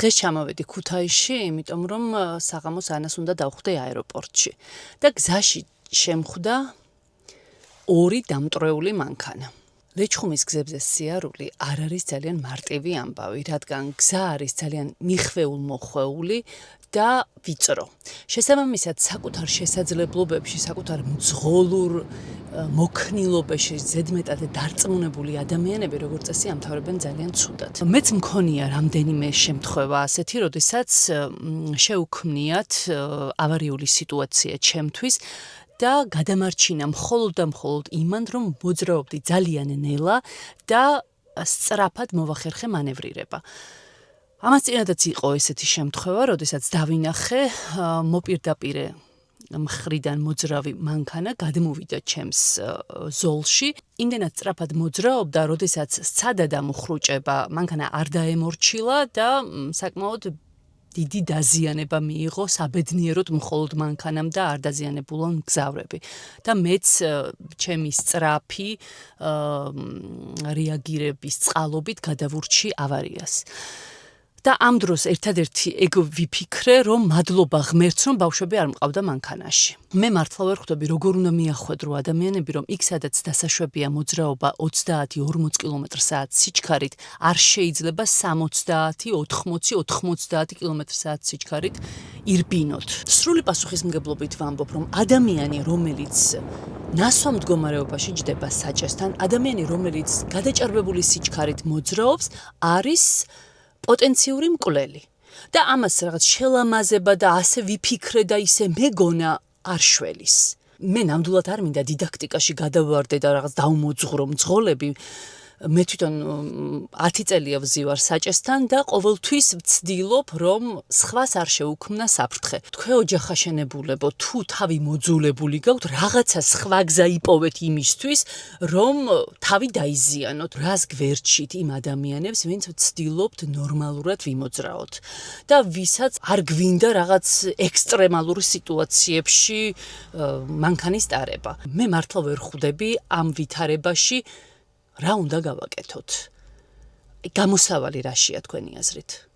დღეს ჩამოვედი ქუთაისში, იმიტომ რომ საღამოს ანას უნდა დავხვდე აეროპორტში და გზაში შემხვდა ორი დამტვრეული მანქანა. ლეჩხუმის გზებზე სიარული არ არის ძალიან მარტივი ამბავი, რადგან გზა არის ძალიან მიხვეულ-მოხვეული და ვიწრო. შესაბამისად, საკუთარ შესაძლებლობებში, საკუთარ მძღოლურ მოქნილობაში ზედმეტად დარწმუნებული ადამიანები, როგორც წესი, ამთავრებენ ძალიან ცუდად. მეც მქონია რამდენიმე შემთხვევა ასეთი, როდესაც შეუქმნიათ ავარიული სიტუაცია ჩემთვის და გადამარჩინა მხოლოდ და მხოლოდ იმან, რომ მოძრაობდი ძალიან ნელა და სწრაფად მოვახერხე მანევრირება. ამას წინადაც იყო ესეთი შემთხვევა, როდესაც დავინახე მოპირდაპირე მხრიდან მოძრავი მანქანა გადმოვიდა ჩემს ზოლში. იმდენად სწრაფად მოძრაობდა, როდესაც სცადა დამუხრუჭება, მანქანა არ დაემორჩილა და საკმაოდ დიდი დაზიანება მიიღო საბედნიეროდ მხოლოდ მანქანამ და არ დაზიანებულა მგზავრები. და მეც ჩემი სწრაფი რეაგირების წყალობით გადავურჩი ავარიას. და ამ დროს ერთადერთი ეგ ვიფიქრე, რომ მადლობა ღმერთს, რომ ბავშვები არ მყავდა მანქანაში. მე მართლა ვერ ხვდები, როგორ უნდა მიახვედრო ადამიანები, რომ იქ სადაც დასაშვებია მოძრაობა 30-40 კმ/სთ სიჩქარით, არ შეიძლება 60, 80, 90 კმ/სთ სიჩქარით ირბინოთ. სრული პასუხისმგებლობით ვამბობ, რომ ადამიანი, რომელიც ნასვამ მდგომარეობაში ჯდება საჭესთან, ადამიანი, რომელიც გადაჭარბებული სიჩქარით მოძრაობს, არის პოტენციური მკვლელი. და ამას რაღაც შელამაზება და ასე ვიფიქრე და ისე მეგონა არ შველის. მე ნამდვილად არ მინდა დიდაქტიკაში გადავარდე და რაღაც დავმოძღვრო მძღოლები. მე თვითონ 10 წელია ვზივარ საჭესთან და ყოველთვის ვცდილობ, რომ სხვას არ შეუქმნა საფრთხე. თქვენ ოჯახაშენებულებო, თუ თავი მოძულებული გაქვთ, რაღაცა სხვა გზა იპოვეთ იმისთვის, რომ თავი დაიზიანოთ. რას გვერდჩით იმ ადამიანებს, ვინც ვცდილობთ ნორმალურად ვიმოძრაოთ და ვისაც არ გვინდა რაღაც ექსტრემალური სიტუაციებში მანქანის ტარება. მე მართლა ვერ ხვდები ამ ვითარებაში რა უნდა გავაკეთოთ? გამოსავალი რაშია თქვენი აზრით?